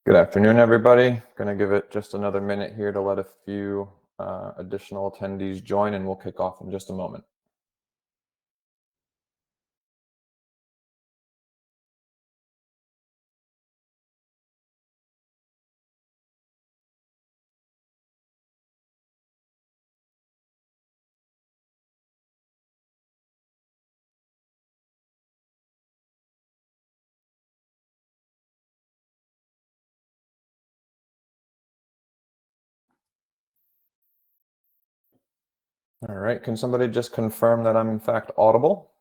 Good afternoon, everybody. Going to give it just another minute here to let a few additional attendees join, and we'll kick off in just a moment. All right, can somebody just confirm that I'm in fact audible?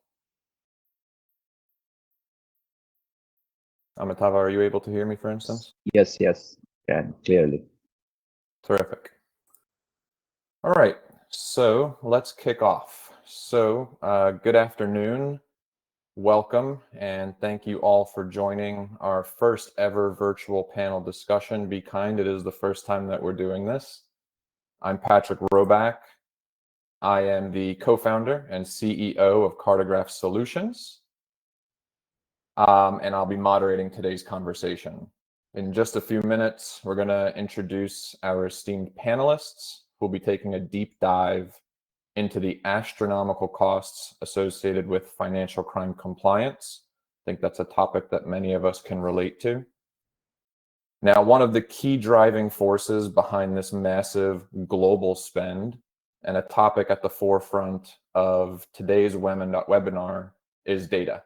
Amitava, are you able to hear me, for instance? Yes, can clearly. Terrific. All right, so let's kick off. So good afternoon, welcome, and thank you all for joining our first ever virtual panel discussion. Be kind, it is the first time that we're doing this. I'm Patrick Roback. I am the co-founder and CEO of Cartograph Solutions, and I'll be moderating today's conversation. In just a few minutes, we're going to introduce our esteemed panelists who will be taking a deep dive into the astronomical costs associated with financial crime compliance. I think that's a topic that many of us can relate to. Now, one of the key driving forces behind this massive global spend and a topic at the forefront of today's webinar is data.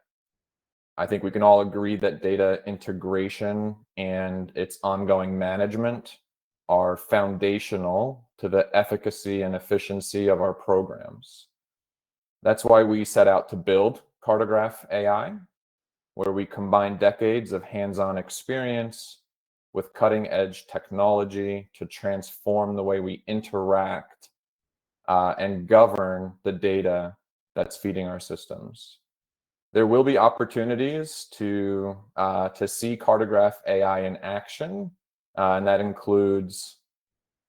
I think we can all agree that data integration and its ongoing management are foundational to the efficacy and efficiency of our programs. That's why we set out to build Cartograph AI, where we combine decades of hands-on experience with cutting-edge technology to transform the way we interact and govern the data that's feeding our systems. There will be opportunities to see Cartograph AI in action, and that includes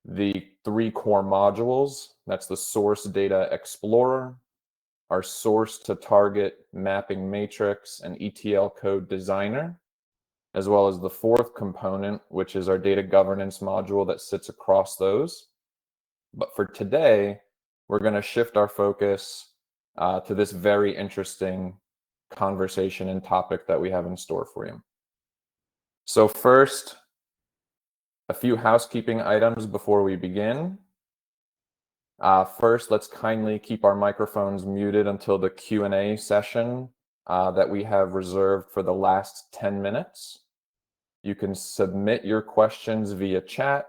the 3 core modules. That's the Source Data Explorer, our Source to Target Mapping Matrix and ETL Code Designer, as well as the 4th component, which is our Data Governance module that sits across those. But for today, we're going to shift our focus to this very interesting conversation and topic that we have in store for you. So first, a few housekeeping items before we begin. First, let's kindly keep our microphones muted until the Q&A session that we have reserved for the last 10 minutes. You can submit your questions via chat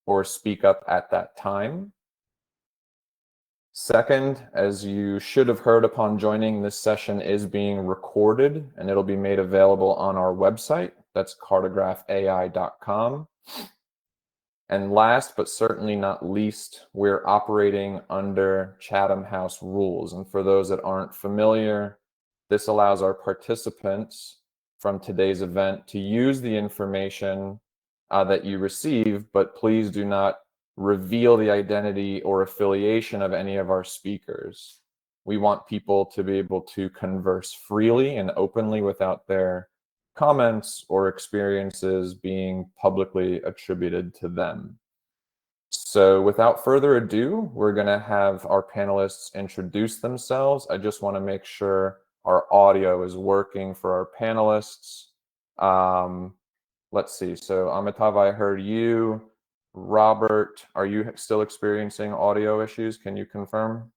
or speak up at that time. Second, as you should have heard upon joining, this session is being recorded and it'll be made available on our website. That's cartographai.com. And last, but certainly not least, we're operating under Chatham House rules. And for those that aren't familiar, this allows our participants from today's event to use the information that you receive, but please do not reveal the identity or affiliation of any of our speakers. We want people to be able to converse freely and openly without their comments or experiences being publicly attributed to them. So without further ado, we're going to have our panelists introduce themselves. I just want to make sure our audio is working for our panelists. Let's see. So Amitav, I heard you. Robert, are you still experiencing audio issues? Can you confirm?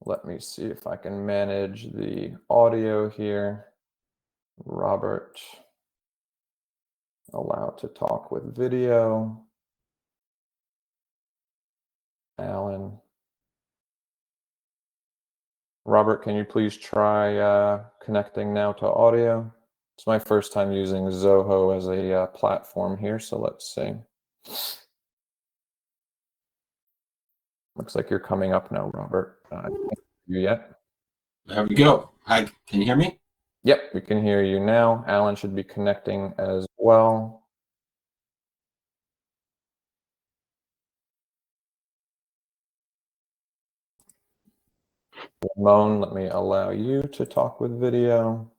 Let me see if I can manage the audio here. Robert, allowed to talk with video. Alan. Robert, can you please try connecting now to audio? It's my first time using Zoho as a platform here, so let's see. Looks like you're coming up now, Robert. I can't hear you yet. There we go. Hi, can you hear me? Yep, we can hear you now. Alan should be connecting as well. Ramon, let me allow you to talk with video.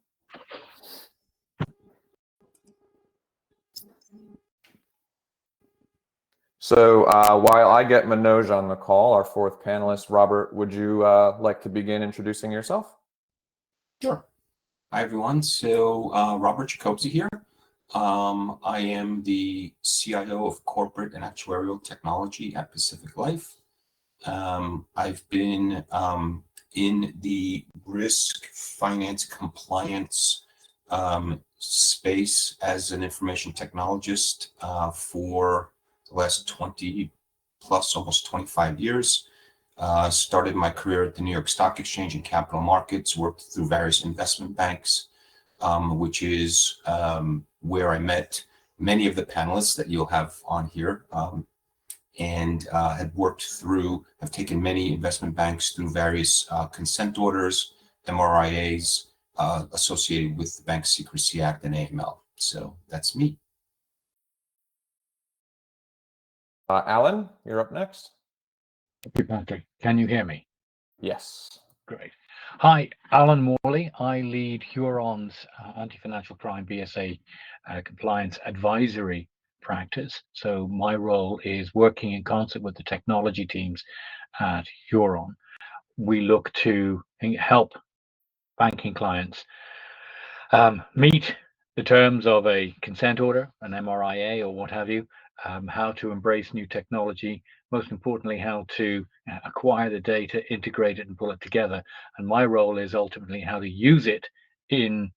So while I get Manoj on the call, our fourth panelist, Robert, would you like to begin introducing yourself? Sure. Hi, everyone. So Robert Jacobsi here. I am the CIO of Corporate and Actuarial Technology at Pacific Life. I've been in the risk, finance, compliance space as an information technologist for the last 20 plus, almost 25 years. Started my career at the New York Stock Exchange in capital markets, worked through various investment banks, which is where I met many of the panelists that you'll have on here, and have taken many investment banks through various consent orders, MRIAs, associated with the Bank Secrecy Act and AML. So that's me. Alan, you're up next. Thank you, Patrick. Can you hear me? Yes. Great. Hi, Alan Morley. I lead Huron's anti-financial crime BSA compliance advisory practice. So my role is working in concert with the technology teams at Huron. We look to help banking clients meet the terms of a consent order, an MRIA or what have you, how to embrace new technology, most importantly, how to acquire the data, integrate it and pull it together. And my role is ultimately how to use it in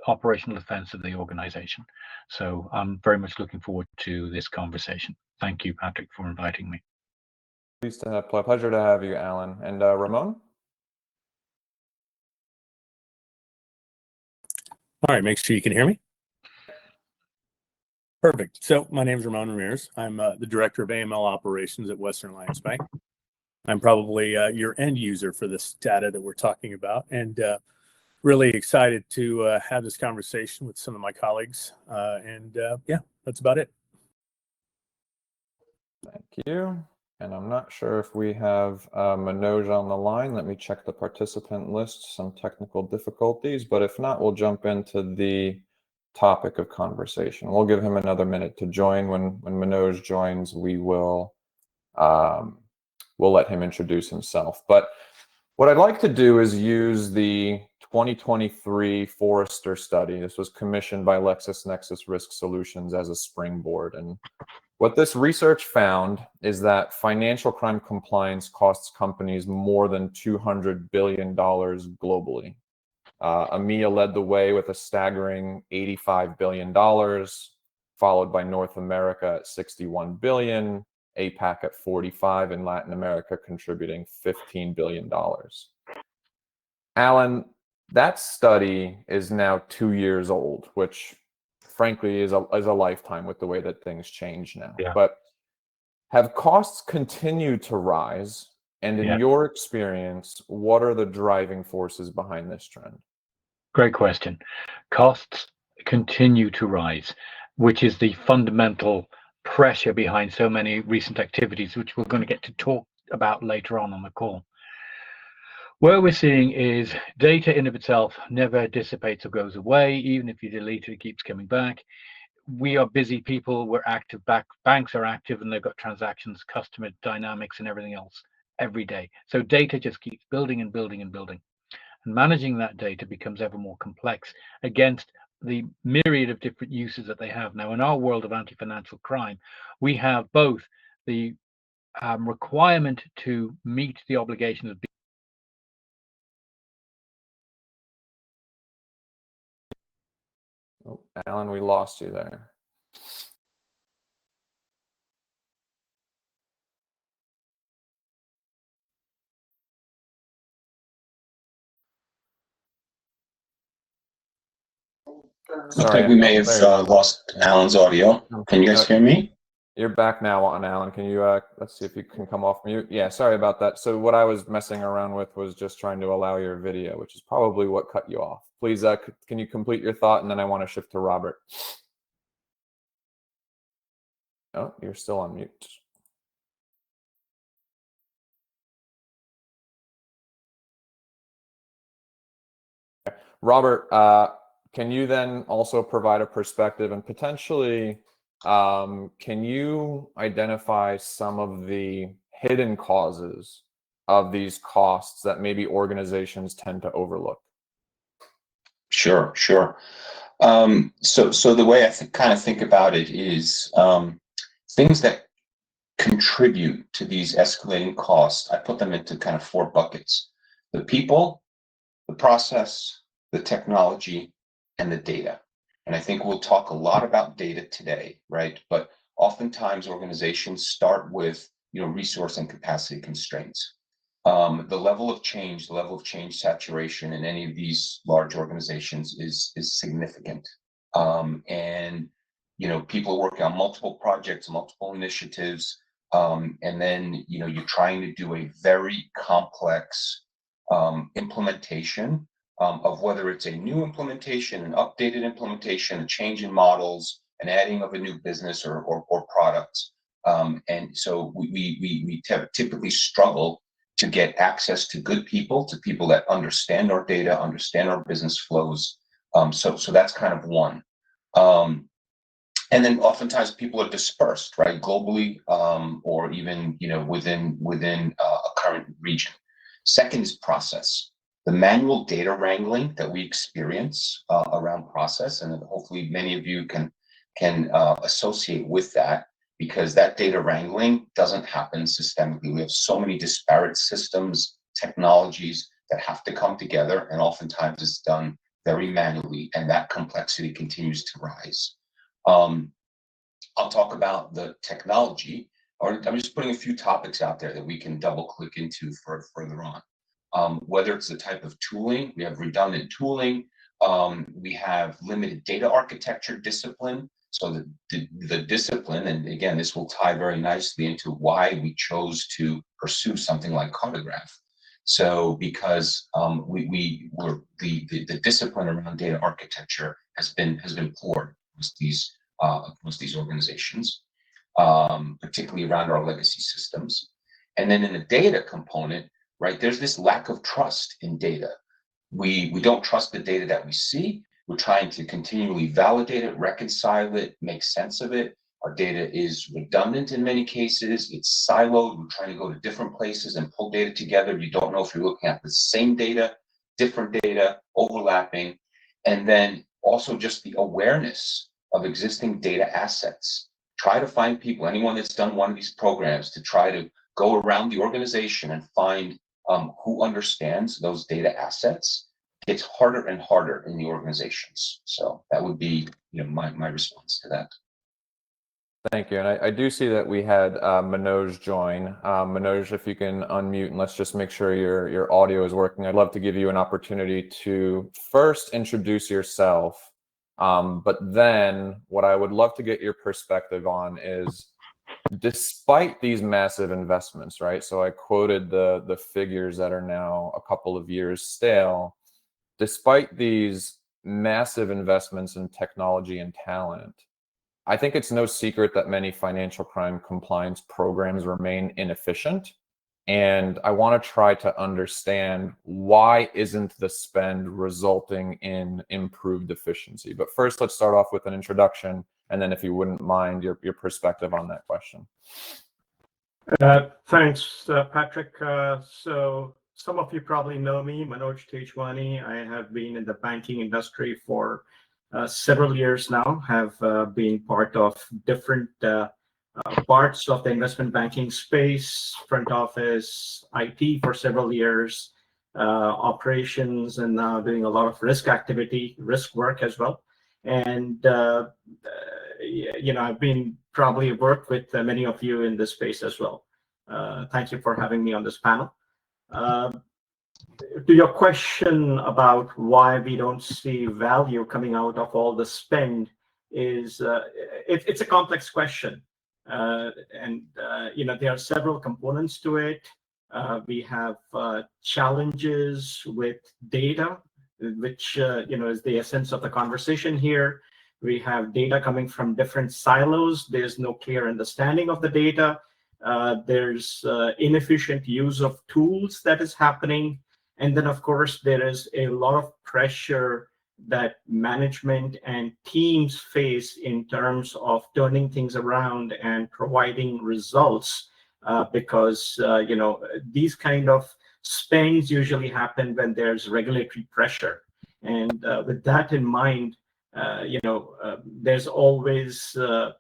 operational defense of the organization. So I'm very much looking forward to this conversation. Thank you, Patrick, for inviting me. Pleasure to have you, Alan. And Ramon? All right, make sure you can hear me. Perfect. So my name is Ramon Ramirez. I'm the Director of AML Operations at Western Alliance Bank. I'm probably your end user for this data that we're talking about, and really excited to have this conversation with some of my colleagues. Yeah, that's about it. Thank you. And I'm not sure if we have Manoj on the line. Let me check the participant list, some technical difficulties, but if not, we'll jump into the topic of conversation. We'll give him another minute to join. When Manoj joins, we'll let him introduce himself. But what I'd like to do is use the 2023 Forrester study. This was commissioned by LexisNexis Risk Solutions as a springboard. And what this research found is that financial crime compliance costs companies more than $200 billion globally. EMEA led the way with a staggering $85 billion, followed by North America at $61 billion, APAC at 45, and Latin America contributing $15 billion. Alan, that study is now 2 years old, which frankly is a lifetime with the way that things change now. Yeah. But have costs continued to rise? And in your experience, what are the driving forces behind this trend? Great question. Costs continue to rise, which is the fundamental pressure behind so many recent activities, which we're going to get to talk about later on the call. What we're seeing is data in of itself never dissipates or goes away. Even if you delete it, it keeps coming back. We are busy people, we're active, banks are active, and they've got transactions, customer dynamics and everything else every day. So data just keeps building and building and building. And managing that data becomes ever more complex against the myriad of different uses that they have. Now, in our world of anti-financial crime, we have both the requirement to meet the obligations of Oh, Alan, we lost you there. Looks like we may have lost Alan's audio. Can you guys hear me? You're back now on, Alan. Can you, let's see if you can come off mute. Yeah, sorry about that. So what I was messing around with was just trying to allow your video, which is probably what cut you off. Please, can you complete your thought? And then I want to shift to Robert. Oh, you're still on mute. Robert, can you then also provide a perspective and potentially Can you identify some of the hidden causes of these costs that maybe organizations tend to overlook? Sure, sure. So the way I kind of think about it is things that contribute to these escalating costs. I put them into kind of four buckets: the people, the process, the technology, and the data. And I think we'll talk a lot about data today, right? But oftentimes organizations start with, resource and capacity constraints. The level of change saturation in any of these large organizations is significant. And people are working on multiple projects, multiple initiatives, and then you're trying to do a very complex implementation of whether it's a new implementation, an updated implementation, a change in models, an adding of a new business or products. And so we typically struggle to get access to good people, to people that understand our data, understand our business flows. So that's kind of one. And then oftentimes people are dispersed, right, globally, or even within a current region. Second is process. The manual data wrangling that we experience around process, and hopefully many of you can associate with that, because that data wrangling doesn't happen systemically. We have so many disparate systems, technologies that have to come together, and oftentimes it's done very manually, and that complexity continues to rise. I'll talk about the technology, or I'm just putting a few topics out there that we can double click into further on. Whether it's the type of tooling, we have redundant tooling, we have limited data architecture discipline. So the discipline, and again, this will tie very nicely into why we chose to pursue something like Cartograph. So because the discipline around data architecture has been poor across these organizations, particularly around our legacy systems. And then in the data component, right, there's this lack of trust in data. We don't trust the data that we see. We're trying to continually validate it, reconcile it, make sense of it. Our data is redundant in many cases. It's siloed. We're trying to go to different places and pull data together. You don't know if you're looking at the same data, different data, overlapping. And then also just the awareness of existing data assets. Try to find people, anyone that's done one of these programs, to try to go around the organization and find who understands those data assets. It's harder and harder in the organizations. So that would be my response to that. Thank you. And I do see that we had Manoj join. Manoj, if you can unmute, and let's just make sure your audio is working. I'd love to give you an opportunity to first introduce yourself. But then what I would love to get your perspective on is, despite these massive investments, right? So I quoted the figures that are now a couple of years stale. Despite these massive investments in technology and talent, I think it's no secret that many financial crime compliance programs remain inefficient. And I want to try to understand, why isn't the spend resulting in improved efficiency? But first, let's start off with an introduction, and then if you wouldn't mind, your perspective on that question. Thanks, Patrick. So some of you probably know me, Manoj Tejwani. I have been in the banking industry for several years now, have been part of different parts of the investment banking space, front office, IT for several years, operations, and now doing a lot of risk work as well. And, I've been probably worked with many of you in this space as well. Thank you for having me on this panel. To your question about why we don't see value coming out of all the spend, is it's a complex question. There are several components to it. We have challenges with data, which is the essence of the conversation here. We have data coming from different silos. There's no clear understanding of the data. There's inefficient use of tools that is happening. And then, of course, there is a lot of pressure that management and teams face in terms of turning things around and providing results, because these kind of spends usually happen when there's regulatory pressure. And with that in mind, there's always a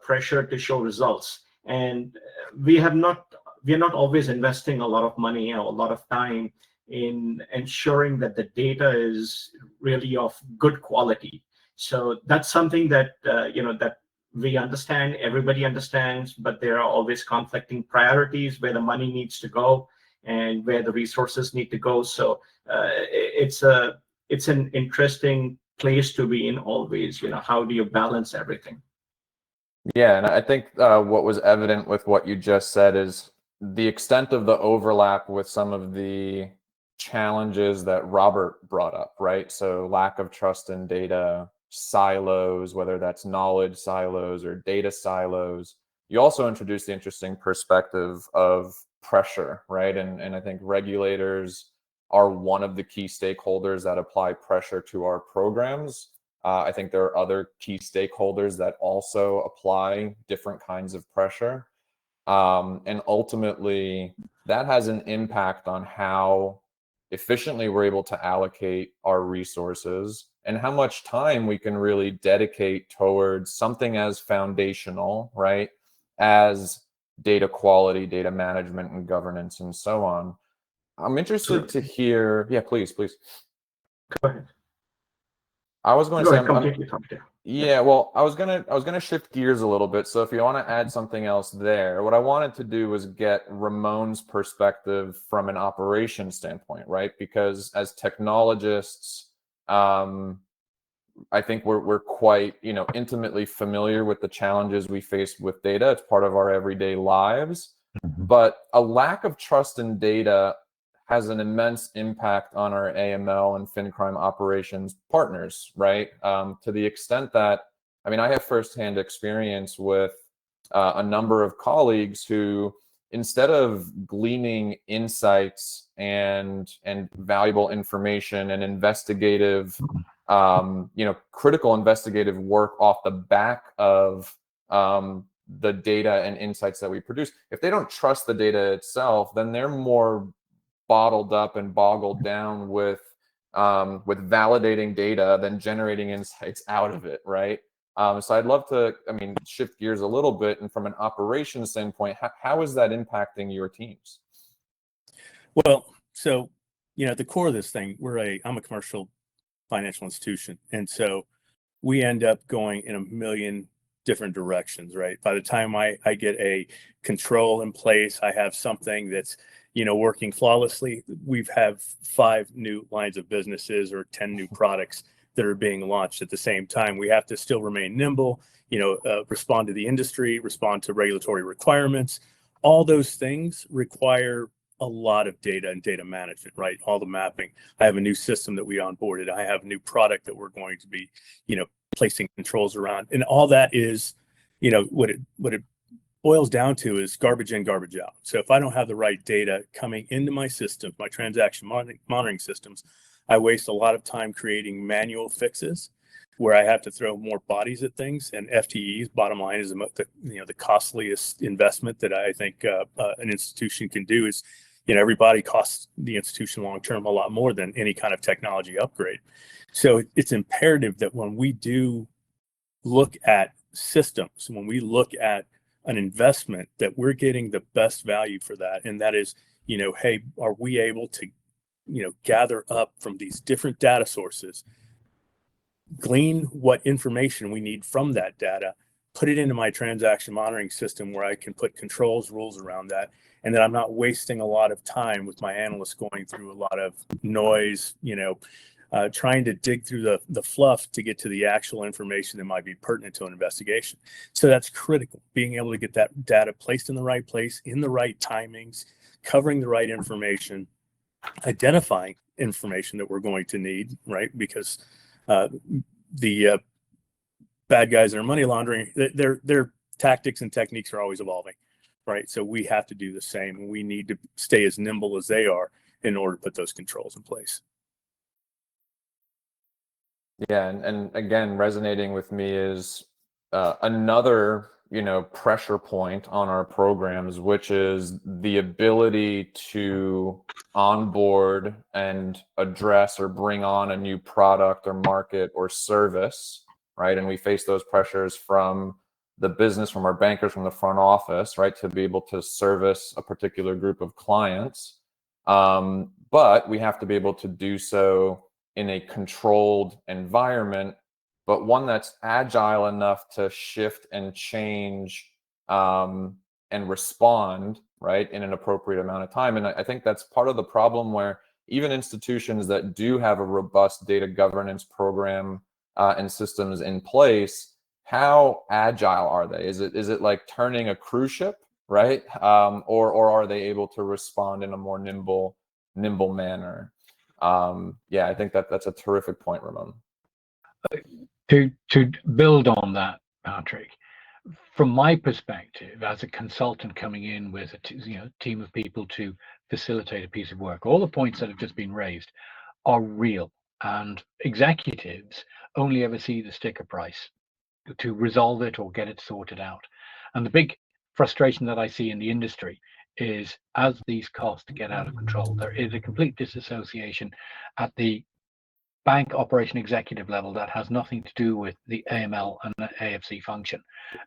pressure to show results, and we're not always investing a lot of money or a lot of time in ensuring that the data is really of good quality. So that's something that that we understand, everybody understands, but there are always conflicting priorities where the money needs to go and where the resources need to go. So it's an interesting place to be in always. How do you balance everything? Yeah, and I think what was evident with what you just said is the extent of the overlap with some of the challenges that Robert brought up, right? So lack of trust in data, silos, whether that's knowledge silos or data silos. You also introduced the interesting perspective of pressure, right? And I think regulators are one of the key stakeholders that apply pressure to our programs. I think there are other key stakeholders that also apply different kinds of pressure. And ultimately, that has an impact on how efficiently we're able to allocate our resources and how much time we can really dedicate towards something as foundational, right, as data quality, data management, and governance, and so on. I'm interested to hear. Yeah, please. Go ahead. I was going to say, Completely talk to you. yeah, well, I was gonna shift gears a little bit. So if you want to add something else there, what I wanted to do was get Ramon's perspective from an operations standpoint, right? Because as technologists, I think we're quite, intimately familiar with the challenges we face with data. It's part of our everyday lives, but a lack of trust in data has an immense impact on our AML and FinCrime operations partners, right? To the extent that, I have firsthand experience with a number of colleagues who, instead of gleaning insights and valuable information and investigative, critical investigative work off the back of the data and insights that we produce, if they don't trust the data itself, then they're more bottled up and boggled down with validating data than generating insights out of it, right? So I'd love to, shift gears a little bit, and from an operations standpoint, how is that impacting your teams? Well, so at the core of this thing, I'm a commercial financial institution, and so we end up going in a million different directions, right? By the time I get a control in place, I have something that's working flawlessly. We've have 5 new lines of businesses or 10 new products that are being launched at the same time. We have to still remain nimble, respond to the industry, respond to regulatory requirements. All those things require a lot of data and data management, right? All the mapping. I have a new system that we onboarded. I have a new product that we're going to be, placing controls around, and all that is, what it boils down to is garbage in, garbage out. So if I don't have the right data coming into my system, my transaction monitoring systems, I waste a lot of time creating manual fixes where I have to throw more bodies at things. And FTEs, bottom line, is the costliest investment that I think an institution can do. Is everybody costs the institution long term a lot more than any kind of technology upgrade. So it's imperative that when we do look at systems, when we look at an investment, that we're getting the best value for that. And that is, hey, are we able to, gather up from these different data sources, glean what information we need from that data, put it into my transaction monitoring system where I can put controls, rules around that, and that I'm not wasting a lot of time with my analysts going through a lot of noise, trying to dig through the fluff to get to the actual information that might be pertinent to an investigation. So that's critical, being able to get that data placed in the right place, in the right timings, covering the right information, identifying information that we're going to need, right? Because the bad guys that are money laundering, their tactics and techniques are always evolving, right? So we have to do the same, and we need to stay as nimble as they are in order to put those controls in place. Yeah, and again, resonating with me is another, pressure point on our programs, which is the ability to onboard and address or bring on a new product or market or service, right? And we face those pressures from the business, from our bankers, from the front office, right, to be able to service a particular group of clients. But we have to be able to do so in a controlled environment, but one that's agile enough to shift and change, and respond, right, in an appropriate amount of time. And I think that's part of the problem, where even institutions that do have a robust data governance program and systems in place, how agile are they? Is it like turning a cruise ship, right? Or are they able to respond in a more nimble manner? Yeah, I think that's a terrific point, Ramon. To build on that, Patrick, from my perspective as a consultant coming in with a team of people to facilitate a piece of work, all the points that have just been raised are real, and executives only ever see the sticker price to resolve it or get it sorted out. And the big frustration that I see in the industry is, as these costs get out of control, there is a complete disassociation at the bank operation executive level that has nothing to do with the AML and the AFC function.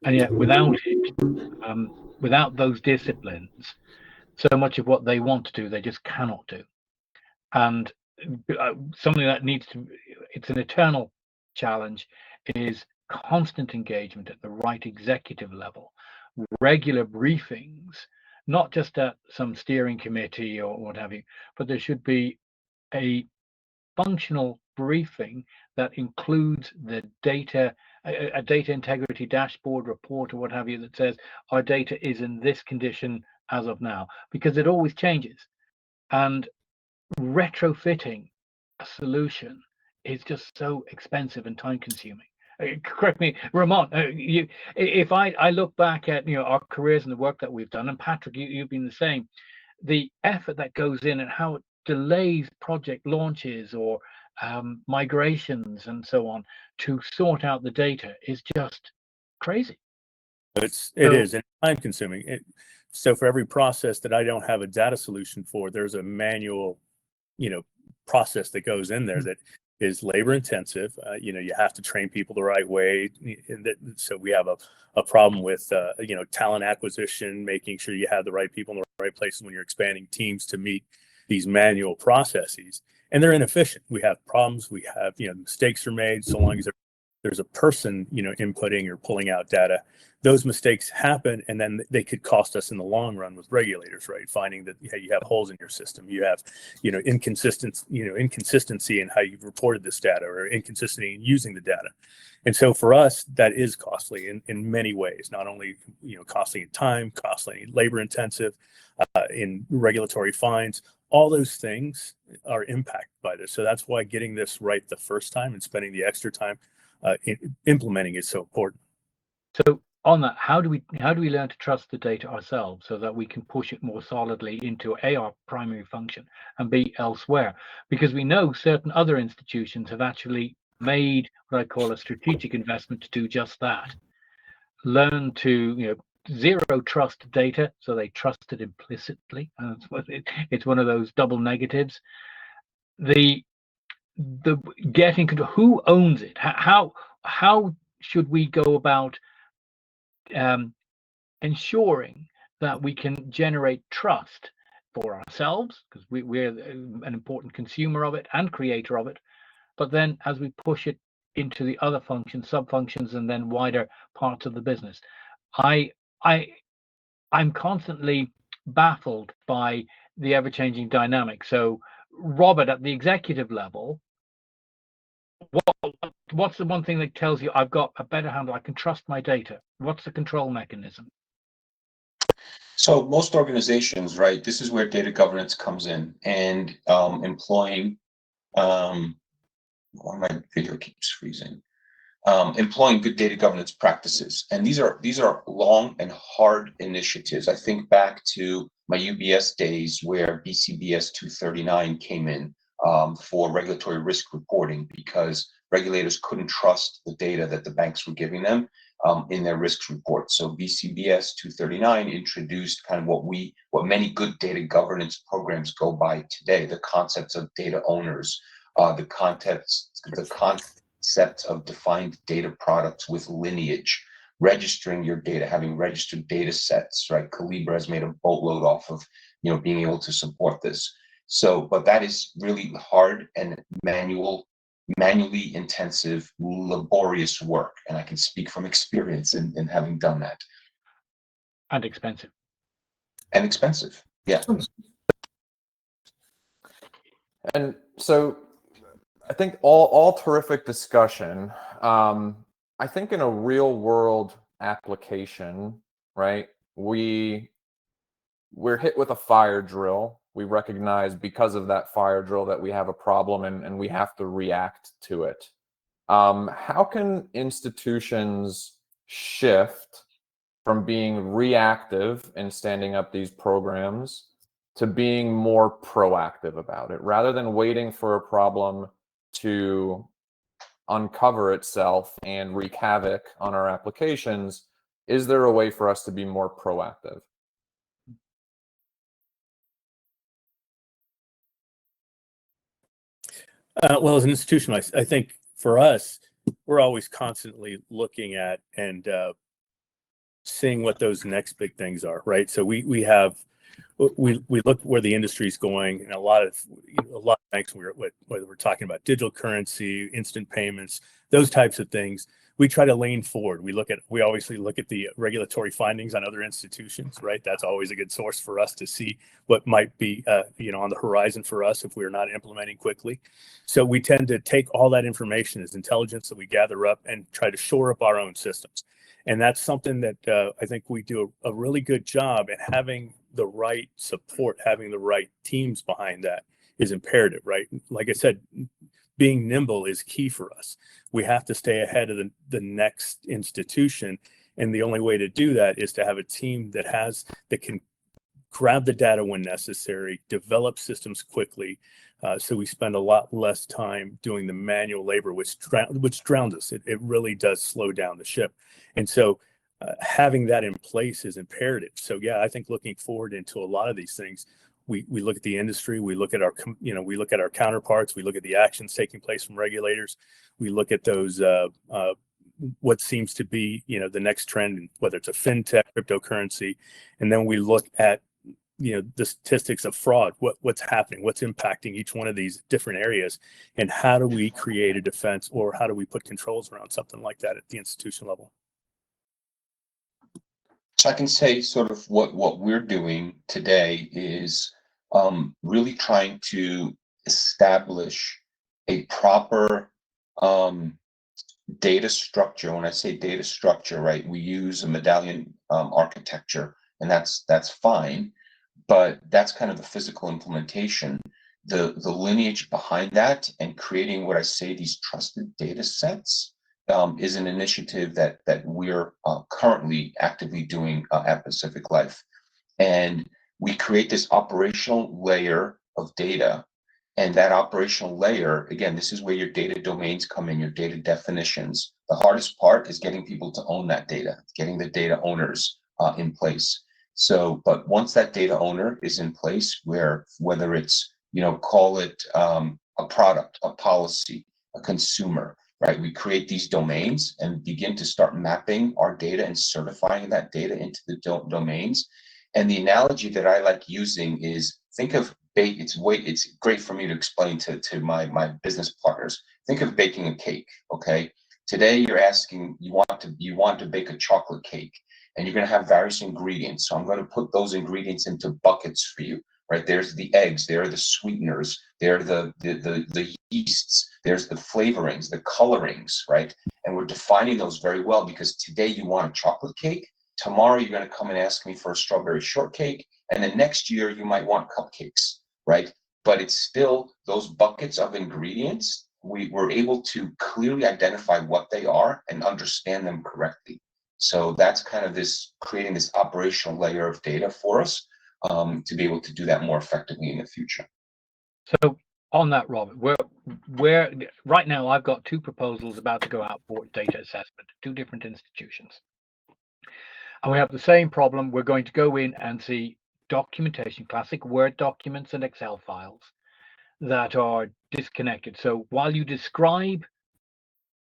And yet without it, without those disciplines, so much of what they want to do, they just cannot do. And something that it's an eternal challenge, is constant engagement at the right executive level, regular briefings, not just at some steering committee or what have you, but there should be a functional briefing that includes the data, a data integrity dashboard report or what have you, that says our data is in this condition as of now, because it always changes. And retrofitting a solution is just so expensive and time consuming. Correct me, Ramon. If I look back at our careers and the work that we've done, and Patrick, you've been the same, the effort that goes in and how it delays project launches or migrations and so on to sort out the data is just crazy. It is, and time consuming. So for every process that I don't have a data solution for, there's a manual, process that goes in there that is labor intensive. You have to train people the right way. So we have a problem with, talent acquisition, making sure you have the right people in the right places when you're expanding teams to meet these manual processes. And they're inefficient. We have problems. We have, mistakes are made. So long as there's a person, inputting or pulling out data, those mistakes happen, and then they could cost us in the long run with regulators, right? Finding that you have holes in your system, you have, inconsistency in how you've reported this data, or inconsistency in using the data. And so for us, that is costly in many ways, not only, costly in time, costly in labor intensive, in regulatory fines. All those things are impacted by this. So that's why getting this right the first time and spending the extra time implementing is so important. So on that, how do we learn to trust the data ourselves so that we can push it more solidly into our primary function, and B, elsewhere? Because we know certain other institutions have actually made what I call a strategic investment to do just that. Learn to zero trust data, so they trust it implicitly. It's one of those double negatives. The getting control, who owns it? How should we go about ensuring that we can generate trust for ourselves, because we're an important consumer of it and creator of it, but then as we push it into the other functions, sub-functions, and then wider parts of the business? I'm constantly baffled by the ever-changing dynamic. So Robert, at the executive level, what's the one thing that tells you I've got a better handle, I can trust my data? What's the control mechanism? So most organizations, right, this is where data governance comes in, and employing, why my video keeps freezing, employing good data governance practices. And these are long and hard initiatives. I think back to my UBS days where BCBS 239 came in for regulatory risk reporting, because regulators couldn't trust the data that the banks were giving them in their risk reports. So BCBS 239 introduced kind of what many good data governance programs go by today, the concepts of data owners, the concept of defined data products with lineage, registering your data, having registered data sets, right? Calibra has made a boatload off of, being able to support this. So, but that is really hard and manually intensive, laborious work. And I can speak from experience in having done that. And expensive. And expensive, yeah. And so I think all terrific discussion. I think in a real world application, right, we're hit with a fire drill. We recognize because of that fire drill that we have a problem and we have to react to it. How can institutions shift from being reactive in standing up these programs to being more proactive about it, rather than waiting for a problem to uncover itself and wreak havoc on our applications? Is there a way for us to be more proactive? Well, as an institution, I think for us, we're always constantly looking at and seeing what those next big things are, right? So we look where the industry is going, and a lot of banks, whether we're talking about digital currency, instant payments, those types of things, we try to lean forward. We obviously look at the regulatory findings on other institutions, right? That's always a good source for us to see what might be on the horizon for us if we're not implementing quickly. So we tend to take all that information as intelligence that we gather up and try to shore up our own systems. And that's something that I think we do a really good job at. Having the right support, having the right teams behind that is imperative, right? Like I said, being nimble is key for us. We have to stay ahead of the next institution. And the only way to do that is to have a team that can grab the data when necessary, develop systems quickly. So we spend a lot less time doing the manual labor, which drowns us. It really does slow down the ship. And so having that in place is imperative. So yeah, I think looking forward into a lot of these things, we look at the industry, we look at our counterparts, we look at the actions taking place from regulators, we look at those what seems to be the next trend, whether it's a fintech, cryptocurrency, and then we look at the statistics of fraud, what's happening, what's impacting each one of these different areas, and how do we create a defense, or how do we put controls around something like that at the institution level? So I can say sort of what we're doing today is really trying to establish a proper data structure. When I say data structure, right, we use a medallion architecture, and that's fine, but that's kind of the physical implementation. The lineage behind that and creating what I say these trusted data sets is an initiative that we're currently actively doing at Pacific Life. And we create this operational layer of data. And that operational layer, again, this is where your data domains come in, your data definitions. The hardest part is getting people to own that data, getting the data owners in place. So, but once that data owner is in place, whether it's, call it a product, a policy, a consumer, right? We create these domains and begin to start mapping our data and certifying that data into the domains. And the analogy that I like using is, think of it's great for me to explain to my business partners. Think of baking a cake, okay? Today you're asking, you want to bake a chocolate cake, and you're going to have various ingredients. So I'm going to put those ingredients into buckets for you, right? There's the eggs, there are the sweeteners, there are the yeasts, there's the flavorings, the colorings, right? And we're defining those very well, because today you want a chocolate cake, tomorrow you're going to come and ask me for a strawberry shortcake, and then next year you might want cupcakes, right? But it's still those buckets of ingredients. We're able to clearly identify what they are and understand them correctly. So that's kind of creating this operational layer of data for us to be able to do that more effectively in the future. So On that, Robert, where right now I've got two proposals about to go out for data assessment, two different institutions. And we have the same problem. We're going to go in and see documentation, classic Word documents and Excel files that are disconnected. So while you describe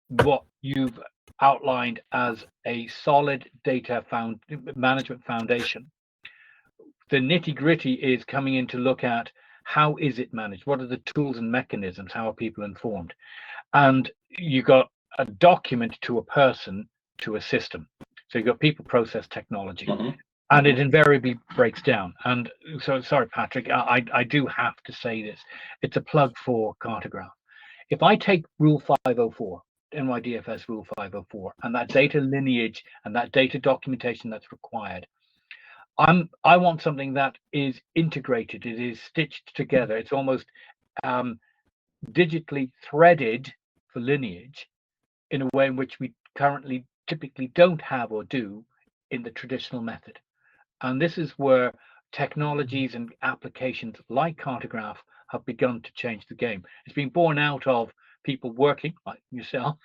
what you've outlined as a solid data management foundation, the nitty-gritty is coming in to look at how is it managed? What are the tools and mechanisms? How are people informed? And you got a document to a person to a system. So you've got people, process, technology, and it invariably breaks down. And so, sorry, Patrick, I do have to say this. It's a plug for Cartograph. If I take Rule 504, NYDFS Rule 504, and that data lineage and that data documentation that's required, I want something that is integrated. It is stitched together. It's almost digitally threaded for lineage in a way in which we currently typically don't have or do in the traditional method. And this is where technologies and applications like Cartograph have begun to change the game. It's been born out of people working, like yourself,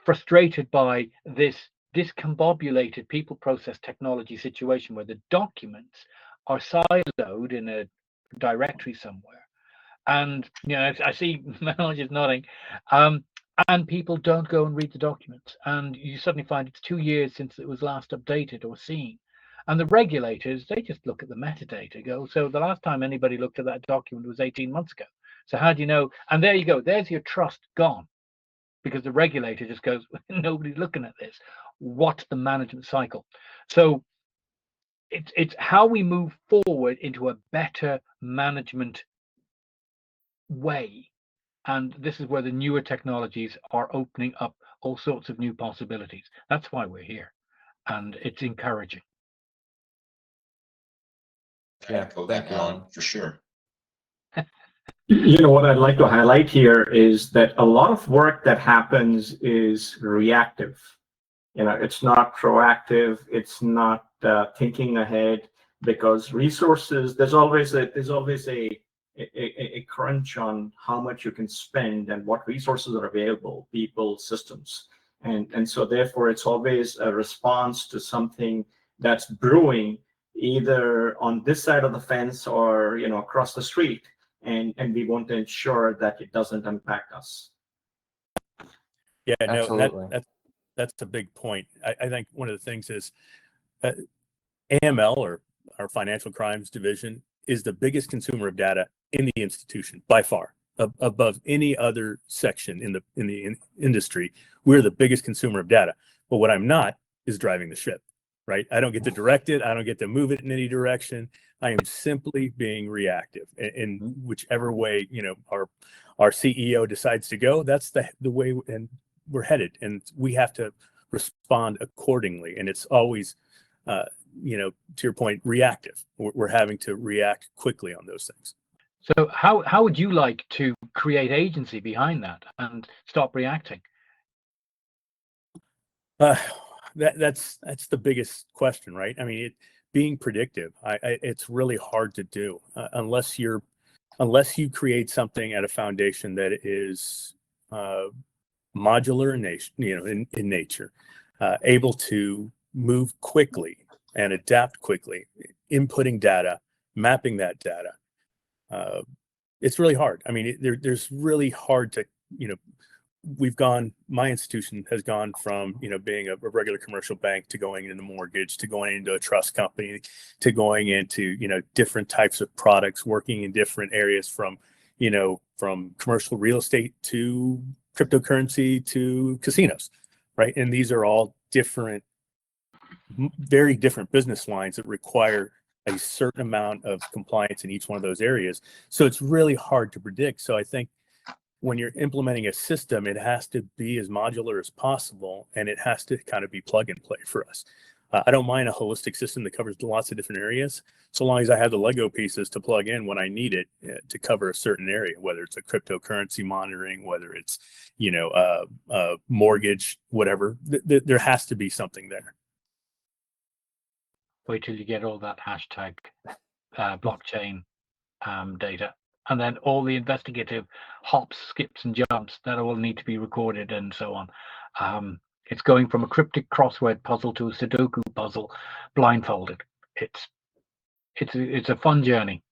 frustrated by this discombobulated people process technology situation where the documents are siloed in a directory somewhere. And I see Manoj is nodding, and people don't go and read the documents, and you suddenly find it's 2 years since it was last updated or seen. And the regulators, they just look at the metadata, go, so the last time anybody looked at that document was 18 months ago. So how do you know? And there you go, there's your trust gone, because the regulator just goes, nobody's looking at this. What's the management cycle? So it's how we move forward into a better management way. And this is where the newer technologies are opening up all sorts of new possibilities. That's why we're here. And it's encouraging. I echo that, Alan, for sure. What I'd like to highlight here is that a lot of work that happens is reactive. It's not proactive. It's not thinking ahead, because resources, there's always a crunch on how much you can spend and what resources are available, people, systems. And so therefore it's always a response to something that's brewing either on this side of the fence or across the street, and we want to ensure that it doesn't impact us. Yeah, no, Absolutely. that's a big point. I think one of the things is AML, or our financial crimes division, is the biggest consumer of data in the institution by far, above any other section in the industry. We're the biggest consumer of data. But what I'm not is driving the ship, right? I don't get to direct it. I don't get to move it in any direction. I am simply being reactive in whichever way our CEO decides to go. That's the way, and we're headed, and we have to respond accordingly. And it's always to your point, reactive. We're having to react quickly on those things. So how would you like to create agency behind that and stop reacting? That's the biggest question, right? I mean, being predictive, it's really hard to do unless you create something at a foundation that is modular in nature, able to move quickly and adapt quickly, inputting data, mapping that data. It's really hard. I mean, there's really hard to, my institution has gone from, being a regular commercial bank to going into mortgage, to going into a trust company, to going into, different types of products, working in different areas from commercial real estate to cryptocurrency to casinos, right? And these are all very different business lines that require a certain amount of compliance in each one of those areas. So it's really hard to predict. So I think when you're implementing a system, it has to be as modular as possible, and it has to kind of be plug and play for us. I don't mind a holistic system that covers lots of different areas, so long as I have the Lego pieces to plug in when I need it to cover a certain area, whether it's a cryptocurrency monitoring, whether it's, mortgage, whatever. There has to be something there. Wait till you get all that hashtag blockchain data. and then all the investigative hops, skips, and jumps that all need to be recorded, and so on. It's going from a cryptic crossword puzzle to a Sudoku puzzle, blindfolded. It's a fun journey.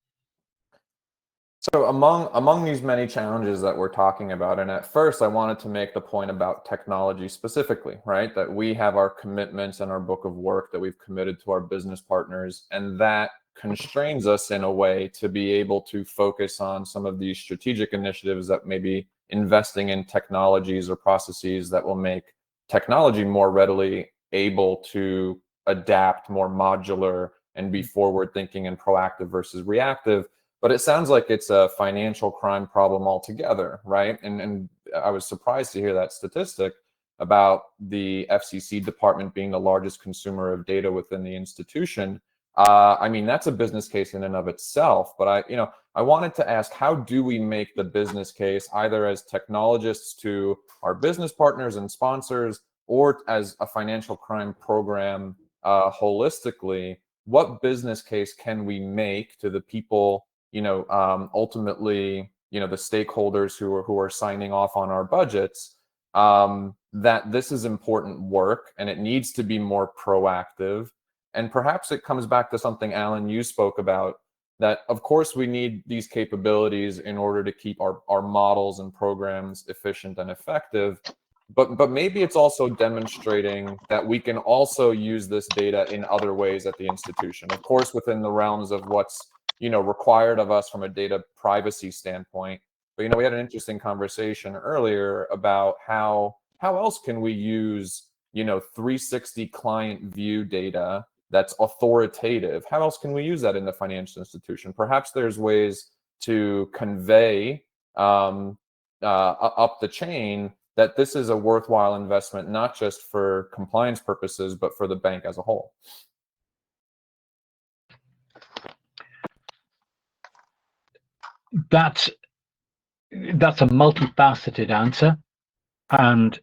So among these many challenges that we're talking about, and at first I wanted to make the point about technology specifically, right? That we have our commitments and our book of work that we've committed to our business partners, and that constrains us in a way to be able to focus on some of these strategic initiatives that may be investing in technologies or processes that will make technology more readily able to adapt, more modular, and be forward thinking and proactive versus reactive. But it sounds like it's a financial crime problem altogether, right? And I was surprised to hear that statistic about the FCC department being the largest consumer of data within the institution. I mean, that's a business case in and of itself. But I wanted to ask, how do we make the business case, either as technologists to our business partners and sponsors, or as a financial crime program holistically? What business case can we make to the people, ultimately, the stakeholders who are signing off on our budgets, that this is important work and it needs to be more proactive? And perhaps it comes back to something, Alan, you spoke about, that of course we need these capabilities in order to keep our models and programs efficient and effective. But maybe it's also demonstrating that we can also use this data in other ways at the institution, of course, within the realms of what's required of us from a data privacy standpoint. But we had an interesting conversation earlier about how else can we use 360 client view data that's authoritative. How else can we use that in the financial institution? Perhaps there's ways to convey up the chain that this is a worthwhile investment, not just for compliance purposes, but for the bank as a whole. That's a multifaceted answer, and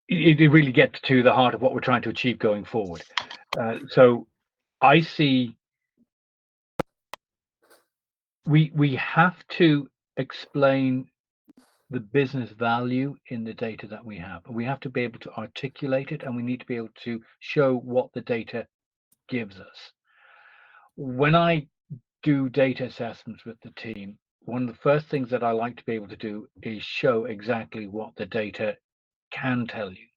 it really gets to the heart of what we're trying to achieve going forward. So I see we have to explain the business value in the data that we have. We have to be able to articulate it, and we need to be able to show what the data gives us. When I do data assessments with the team, one of the first things that I like to be able to do is show exactly what the data can tell you.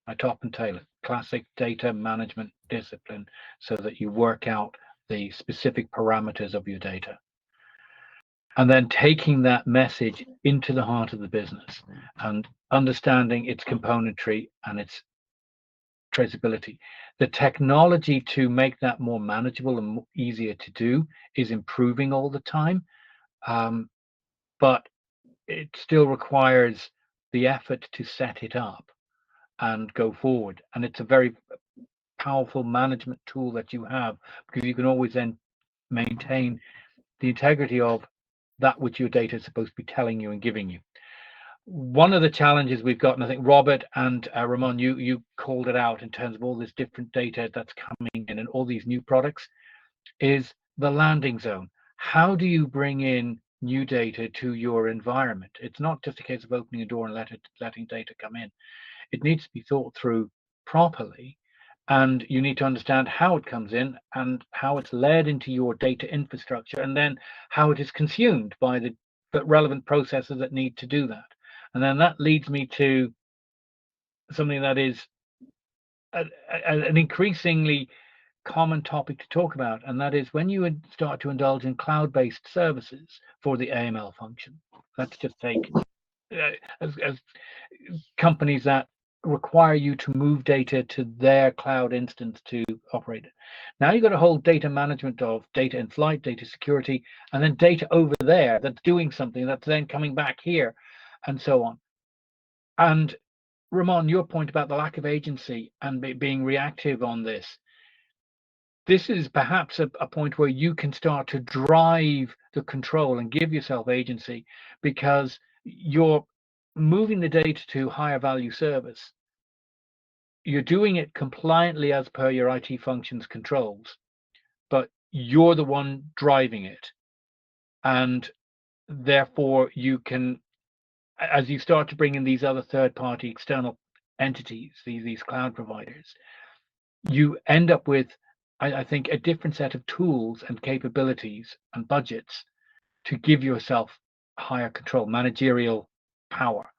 I top and tail it, classic data management discipline, so that you work out the specific parameters of your data. And then taking that message into the heart of the business and understanding its componentry and its traceability. The technology to make that more manageable and easier to do is improving all the time, but it still requires the effort to set it up and go forward. And it's a very powerful management tool that you have, because you can always then maintain the integrity of that which your data is supposed to be telling you and giving you. One of the challenges we've got, and I think Robert and Ramon, you called it out in terms of all this different data that's coming in and all these new products, is the landing zone. How do you bring in new data to your environment? It's not just a case of opening a door and letting data come in. It needs to be thought through properly, and you need to understand how it comes in and how it's led into your data infrastructure, and then how it is consumed by the relevant processes that need to do that. And then that leads me to something that is an increasingly common topic to talk about, and that is when you start to indulge in cloud-based services for the AML function. Let's just take as companies that require you to move data to their cloud instance to operate it. Now you've got a whole data management of data in flight, data security, and then data over there that's doing something that's then coming back here, and so on. And Ramon, your point about the lack of agency and being reactive on this is perhaps a point where you can start to drive the control and give yourself agency, because you're moving the data to higher value service. You're doing it compliantly as per your IT functions controls, but you're the one driving it. And therefore you can, as you start to bring in these other third-party external entities, these cloud providers, you end up with, I think, a different set of tools and capabilities and budgets to give yourself higher control, managerial power.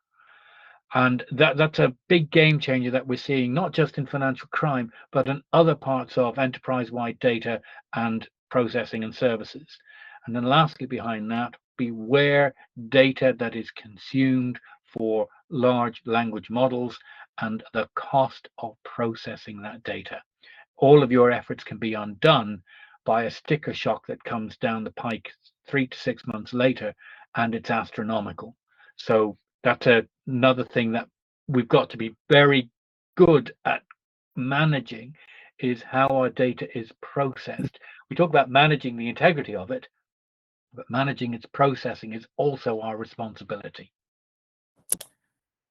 And that's a big game changer that we're seeing, not just in financial crime, but in other parts of enterprise-wide data and processing and services. And then lastly, behind that, beware data that is consumed for large language models and the cost of processing that data. All of your efforts can be undone by a sticker shock that comes down the pike 3 to 6 months later, and it's astronomical. So that's another thing that we've got to be very good at managing, is how our data is processed. We talk about managing the integrity of it, but managing its processing is also our responsibility.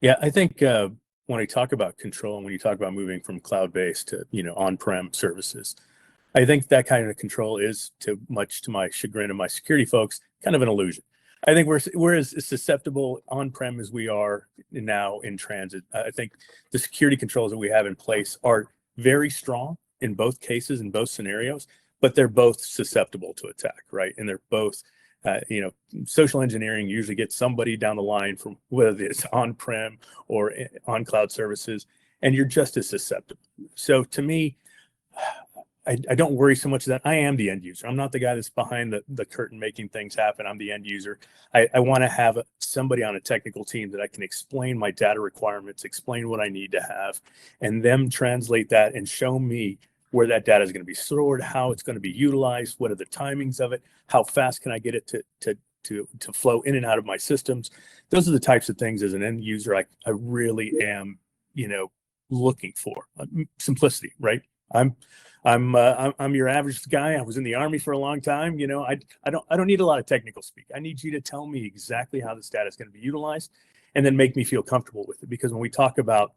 Yeah, I think when I talk about control and when you talk about moving from cloud-based to on-prem services, I think that kind of control is, much to my chagrin and my security folks, kind of an illusion. I think we're as susceptible on-prem as we are now in transit. I think the security controls that we have in place are very strong in both cases, in both scenarios, but they're both susceptible to attack, right? And they're both, social engineering usually gets somebody down the line from whether it's on-prem or on cloud services, and you're just as susceptible. So to me, I don't worry so much that I am the end user. I'm not the guy that's behind the curtain making things happen. I'm the end user. I want to have somebody on a technical team that I can explain my data requirements, explain what I need to have, and them translate that and show me where that data is going to be stored, how it's going to be utilized, what are the timings of it, how fast can I get it to flow in and out of my systems. Those are the types of things as an end user I really am, looking for. Simplicity, right? I'm your average guy. I was in the Army for a long time. I don't need a lot of technical speak. I need you to tell me exactly how this data is going to be utilized, and then make me feel comfortable with it. Because when we talk about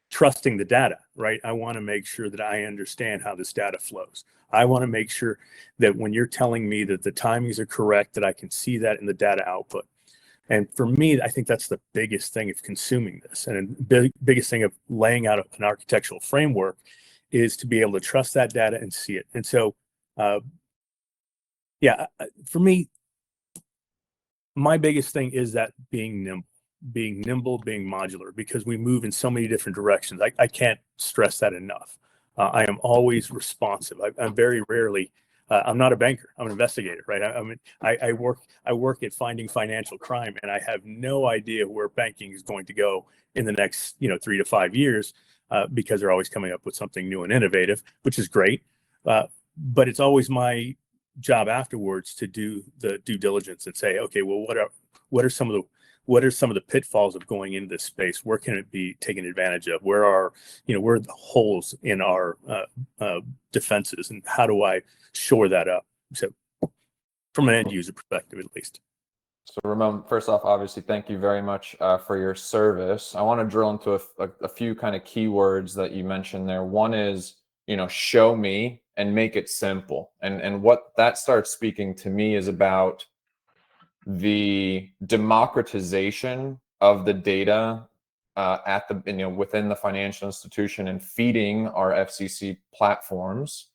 trusting the data, right, I want to make sure that I understand how this data flows. I want to make sure that when you're telling me that the timings are correct, that I can see that in the data output. And for me, I think that's the biggest thing of consuming this, and the biggest thing of laying out an architectural framework is to be able to trust that data and see it. And so, for me, my biggest thing is that being nimble, being modular, because we move in so many different directions. I can't stress that enough. I am always responsive. I'm very rarely, I'm not a banker, I'm an investigator, right? I work at finding financial crime, and I have no idea where banking is going to go in the next 3 to 5 years. Because they're always coming up with something new and innovative, which is great. But it's always my job afterwards to do the due diligence and say, okay, well, what are some of the pitfalls of going into this space? Where can it be taken advantage of? Where are the holes in our defenses, and how do I shore that up? So, from an end user perspective, at least. So Ramon, first off, obviously, thank you very much for your service. I want to drill into a few kind of keywords that you mentioned there. One is, show me and make it simple. And what that starts speaking to me is about the democratization of the data at the within the financial institution and feeding our FCC platforms,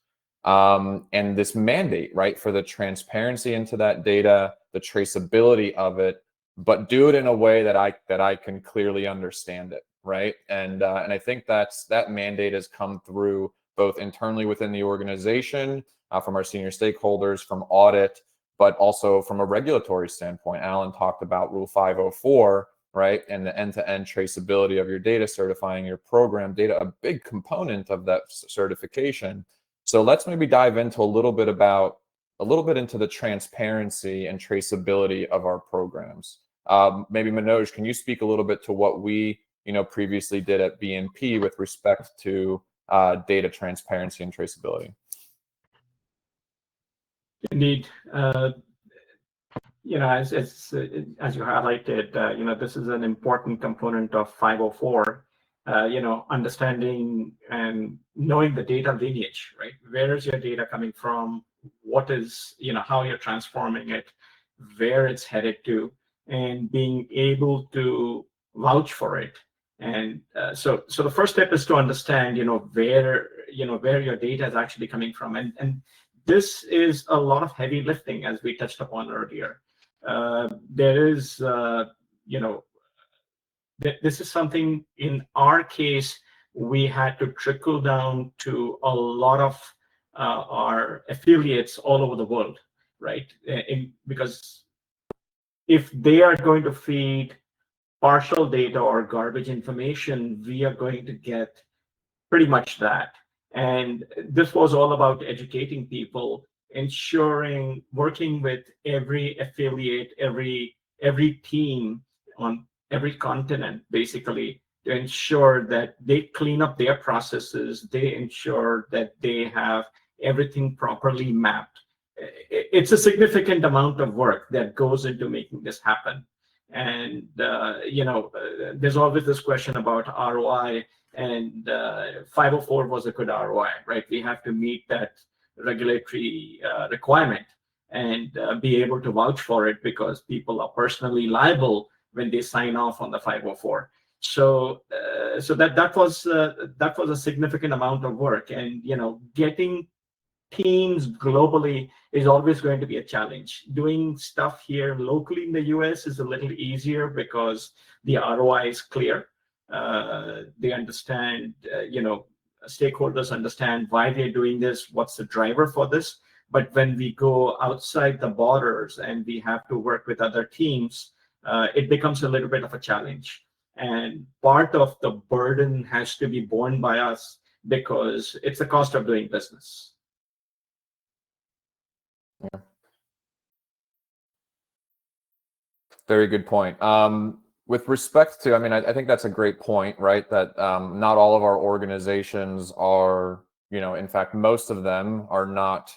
and this mandate, right, for the transparency into that data, the traceability of it, but do it in a way that I can clearly understand it, right? And I think that mandate has come through both internally within the organization, from our senior stakeholders, from audit, but also from a regulatory standpoint. Alan talked about Rule 504, right, and the end-to-end traceability of your data, certifying your program data, a big component of that certification. So let's maybe dive into a little bit into the transparency and traceability of our programs. Maybe Manoj, can you speak a little bit to what we previously did at BNP with respect to data transparency and traceability? Indeed. As you highlighted, this is an important component of 504. Understanding and knowing the data lineage, right? Where is your data coming from? What is, how you're transforming it, where it's headed to, and being able to vouch for it. And so the first step is to understand, where your data is actually coming from, and this is a lot of heavy lifting, as we touched upon earlier. There is, this is something, in our case, we had to trickle down to a lot of our affiliates all over the world, right? Because if they are going to feed partial data or garbage information, we are going to get pretty much that. And this was all about educating people, ensuring, working with every affiliate, every team on every continent, basically, to ensure that they clean up their processes, they ensure that they have everything properly mapped. It's a significant amount of work that goes into making this happen. And there's always this question about ROI, and 504 was a good ROI, right? We have to meet that regulatory requirement and be able to vouch for it, because people are personally liable when they sign off on the 504. So that was a significant amount of work, and getting teams globally is always going to be a challenge. Doing stuff here locally in the US is a little easier because the ROI is clear. They understand, stakeholders understand why they're doing this, what's the driver for this. But when we go outside the borders and we have to work with other teams, it becomes a little bit of a challenge. And part of the burden has to be borne by us, because it's the cost of doing business. Yeah. Very good point. With respect to, I think that's a great point, right? That not all of our organizations are, in fact, most of them are not,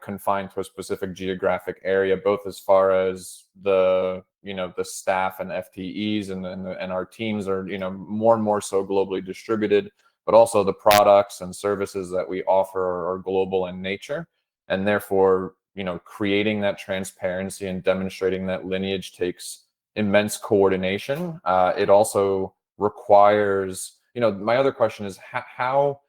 confined to a specific geographic area, both as far as the, the staff and FTEs and our teams are, more and more so globally distributed, but also the products and services that we offer are global in nature. And therefore, creating that transparency and demonstrating that lineage takes immense coordination. It also requires, my other question is how,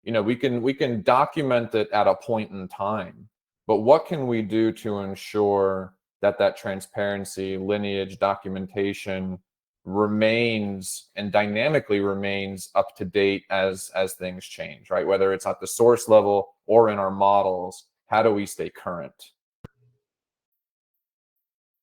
we can document it at a point in time, but what can we do to ensure that transparency, lineage, documentation remains and dynamically remains up to date as things change, right? Whether it's at the source level or in our models, how do we stay current?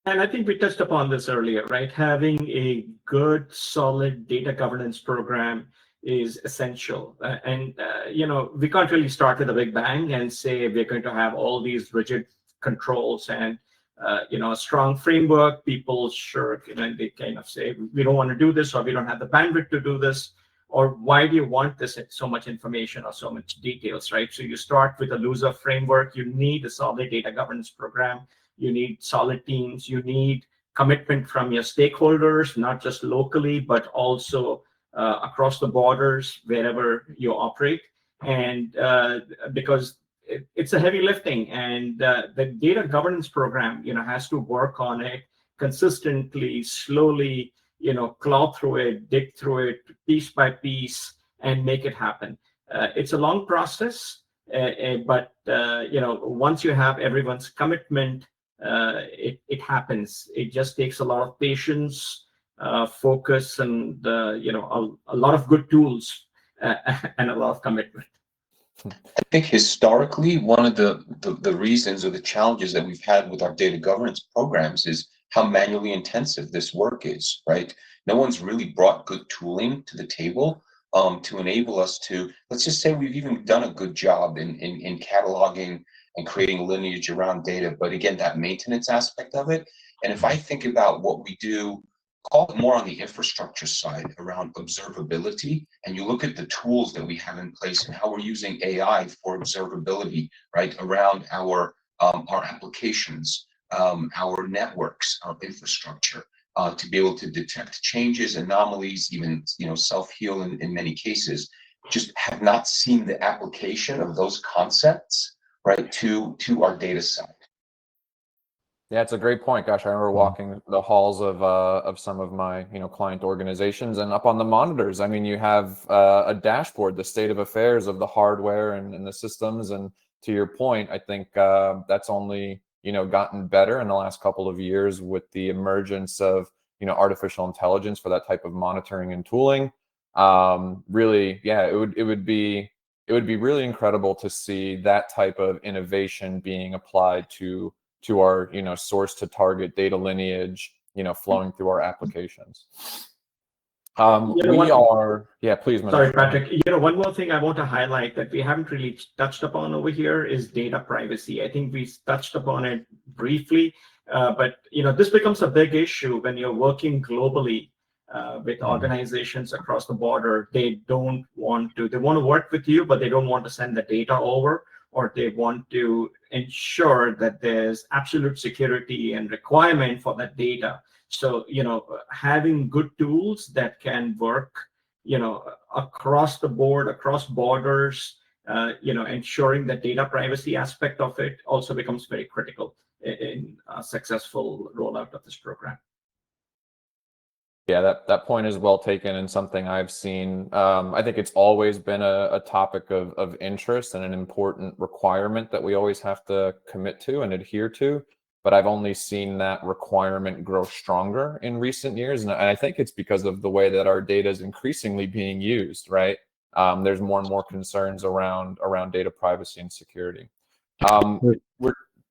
And I think we touched upon this earlier, right? Having a good, solid data governance program is essential. We can't really start with a big bang and say we're going to have all these rigid controls and a strong framework. People they kind of say, we don't want to do this, or we don't have the bandwidth to do this, or why do you want this so much information or so much details, right? So you start with a looser framework. You need a solid data governance program. You need solid teams. You need commitment from your stakeholders, not just locally, but also across the borders, wherever you operate. And because it's a heavy lifting, and the data governance program, has to work on it consistently, slowly, claw through it, dig through it, piece by piece, and make it happen. It's a long process, but once you have everyone's commitment, it happens. It just takes a lot of patience, focus, and a lot of good tools and a lot of commitment. I think historically, one of the reasons or the challenges that we've had with our data governance programs is how manually intensive this work is, right? No one's really brought good tooling to the table to enable us to, let's just say we've even done a good job in cataloging and creating lineage around data, but again, that maintenance aspect of it. And if I think about what we do, call it more on the infrastructure side around observability, and you look at the tools that we have in place and how we're using AI for observability, right, around our applications, our networks, our infrastructure, to be able to detect changes, anomalies, even self-heal in many cases, just have not seen the application of those concepts, right, to our data side. Yeah, it's a great point. Gosh, I remember walking the halls of some of my client organizations, and up on the monitors, I mean, you have a dashboard, the state of affairs of the hardware and the systems. And to your point, I think that's only gotten better in the last couple of years with the emergence of artificial intelligence for that type of monitoring and tooling. Really, yeah, it would be really incredible to see that type of innovation being applied to our source to target data lineage flowing through our applications. Yeah, please, Manoj. Sorry, Patrick. One more thing I want to highlight that we haven't really touched upon over here is data privacy. I think we touched upon it briefly, but this becomes a big issue when you're working globally with organizations across the border. They want to work with you, but they don't want to send the data over, or they want to ensure that there's absolute security and requirement for that data. So, having good tools that can work, across the board, across borders, ensuring the data privacy aspect of it also becomes very critical in a successful rollout of this program. Yeah, that point is well taken, and something I've seen. I think it's always been a topic of interest and an important requirement that we always have to commit to and adhere to. But I've only seen that requirement grow stronger in recent years, and I think it's because of the way that our data is increasingly being used. Right? There's more and more concerns around data privacy and security.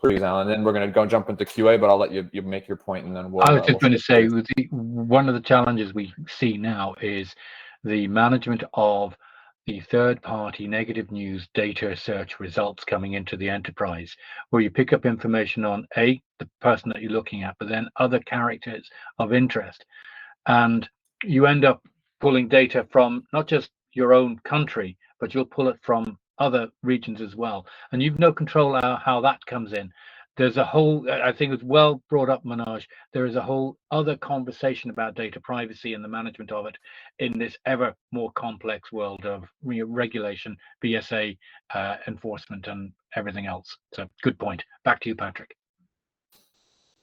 Please, Alan. Then we're going to go jump into QA, but I'll let you make your point, and then we'll. I was just going to say, one of the challenges we see now is the management of the third-party negative news data search results coming into the enterprise, where you pick up information on the person that you're looking at, but then other characters of interest, and you end up pulling data from not just your own country, but you'll pull it from other regions as well, and you've no control how that comes in. There's a whole, I think it's well brought up, Manoj, there is a whole other conversation about data privacy and the management of it in this ever more complex world of regulation, BSA enforcement, and everything else. So good point. Back to you, Patrick.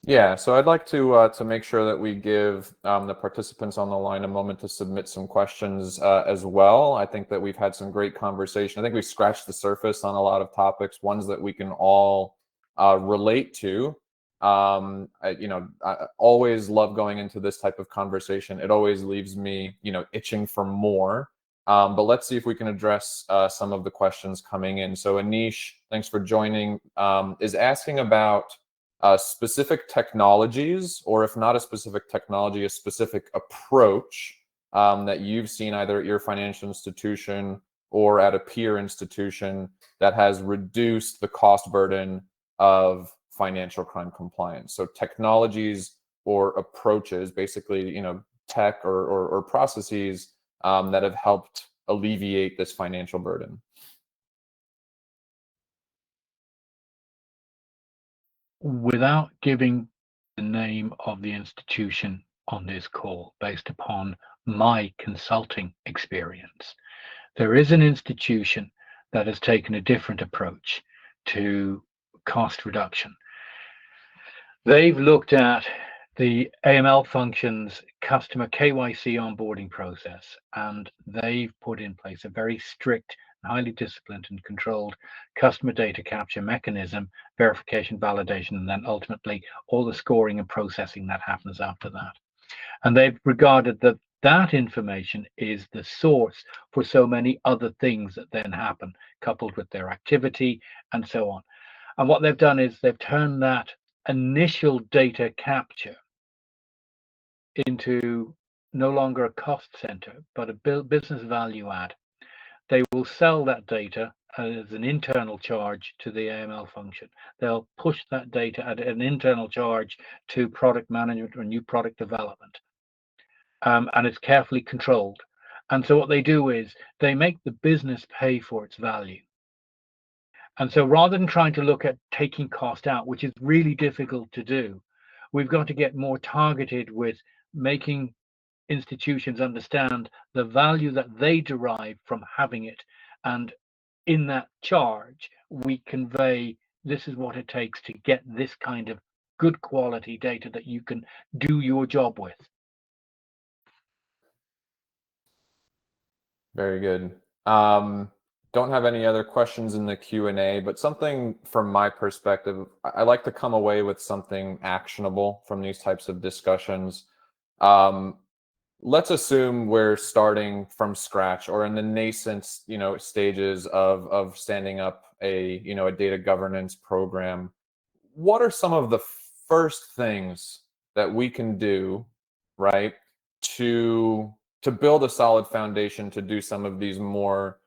Yeah, so I'd like to make sure that we give the participants on the line a moment to submit some questions as well. I think that we've had some great conversation. I think we've scratched the surface on a lot of topics, ones that we can all relate to. I always love going into this type of conversation. It always leaves me, itching for more. But let's see if we can address some of the questions coming in. So Anish, thanks for joining, is asking about specific technologies, or if not a specific technology, a specific approach that you've seen either at your financial institution or at a peer institution that has reduced the cost burden of financial crime compliance. So technologies or approaches, basically, tech or processes that have helped alleviate this financial burden. Without giving the name of the institution on this call, based upon my consulting experience, there is an institution that has taken a different approach to cost reduction. They've looked at the AML functions customer KYC onboarding process, and they've put in place a very strict, highly disciplined and controlled customer data capture mechanism, verification, validation, and then ultimately all the scoring and processing that happens after that. And they've regarded that information is the source for so many other things that then happen, coupled with their activity and so on. And what they've done is they've turned that initial data capture into no longer a cost center, but a business value add. They will sell that data as an internal charge to the AML function. They'll push that data at an internal charge to product management or new product development. And it's carefully controlled. And so what they do is they make the business pay for its value. And so rather than trying to look at taking cost out, which is really difficult to do, we've got to get more targeted with making institutions understand the value that they derive from having it. And in that charge, we convey, this is what it takes to get this kind of good quality data that you can do your job with. Very good. Don't have any other questions in the Q&A, but something from my perspective, I like to come away with something actionable from these types of discussions. Let's assume we're starting from scratch or in the nascent, stages of standing up a data governance program. What are some of the first things that we can do, right, to build a solid foundation to do some of these more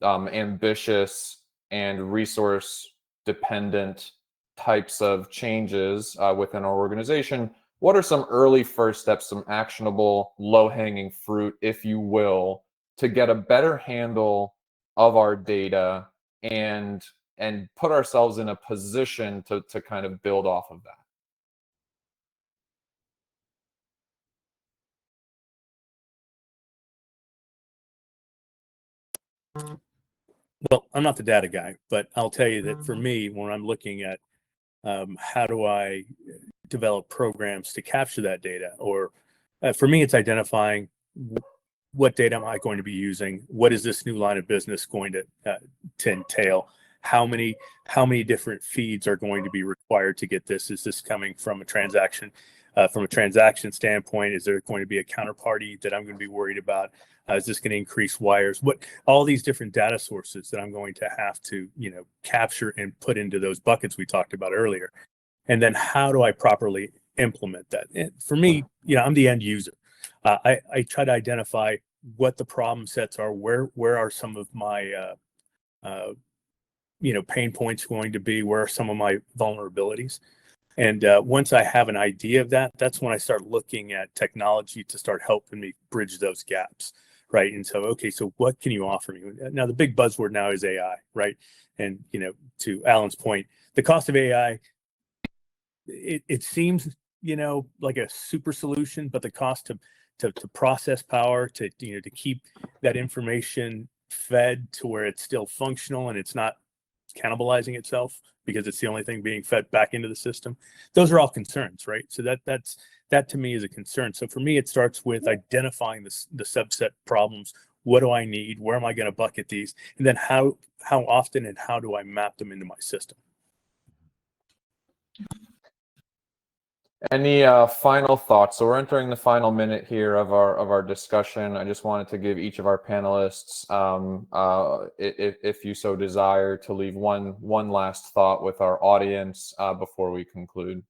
ambitious and resource dependent types of changes within our organization? What are some early first steps, some actionable low-hanging fruit, if you will, to get a better handle of our data and put ourselves in a position to kind of build off of that? Well, I'm not the data guy, but I'll tell you that for me, when I'm looking at how do I develop programs to capture that data, or for me, it's identifying what data am I going to be using? What is this new line of business going to entail? How many different feeds are going to be required to get this? Is this coming from a transaction? From a transaction standpoint, is there going to be a counterparty that I'm going to be worried about? Is this going to increase wires? All these different data sources that I'm going to have to, capture and put into those buckets we talked about earlier. And then how do I properly implement that? And for me, I'm the end user. I try to identify what the problem sets are, where are some of my pain points going to be, where are some of my vulnerabilities. And once I have an idea of that, that's when I start looking at technology to start helping me bridge those gaps, right? And so, okay, so what can you offer me? Now, the big buzzword now is AI, right? And, to Alan's point, the cost of AI, it seems, like a super solution, but the cost to process power, to keep that information fed to where it's still functional and it's not cannibalizing itself because it's the only thing being fed back into the system. Those are all concerns, right? So that to me is a concern. So for me, it starts with identifying the subset problems. What do I need? Where am I going to bucket these? And then how often and how do I map them into my system? Any final thoughts? So we're entering the final minute here of our discussion. I just wanted to give each of our panelists, if you so desire, to leave one last thought with our audience before we conclude.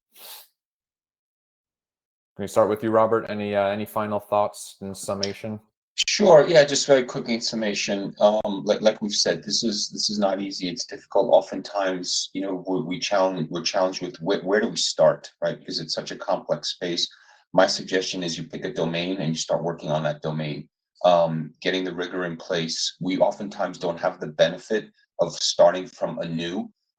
Can we start with you, Robert? Any final thoughts in summation? Sure. Yeah, just very quickly in summation. Like we've said, this is not easy. It's difficult. Oftentimes, we're challenged with where do we start, right? Because it's such a complex space. My suggestion is you pick a domain and you start working on that domain. Getting the rigor in place. We oftentimes don't have the benefit of starting from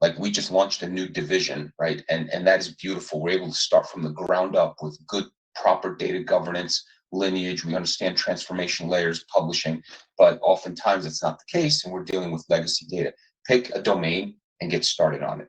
like we just launched a new division, right? And that is beautiful. We're able to start from the ground up with good, proper data governance, lineage. We understand transformation layers, publishing, but oftentimes it's not the case, and we're dealing with legacy data. Pick a domain and get started on it.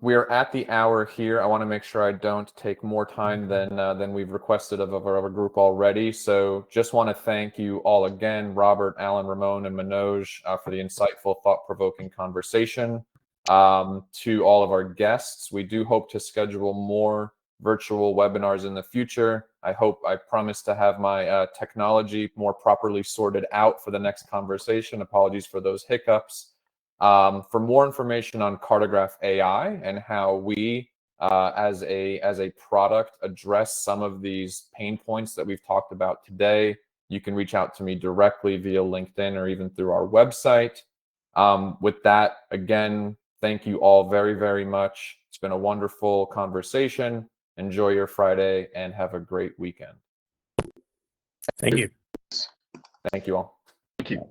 We are at the hour here. I want to make sure I don't take more time than we've requested of our group already. So just want to thank you all again, Robert, Alan, Ramon, and Manoj, for the insightful, thought-provoking conversation. To all of our guests, we do hope to schedule more virtual webinars in the future. I promise to have my technology more properly sorted out for the next conversation. Apologies for those hiccups. For more information on Cartograph AI and how we, as a product, address some of these pain points that we've talked about today, you can reach out to me directly via LinkedIn or even through our website. With that, again, thank you all very, very much. It's been a wonderful conversation. Enjoy your Friday and have a great weekend. Thank you. Thank you all. Thank you.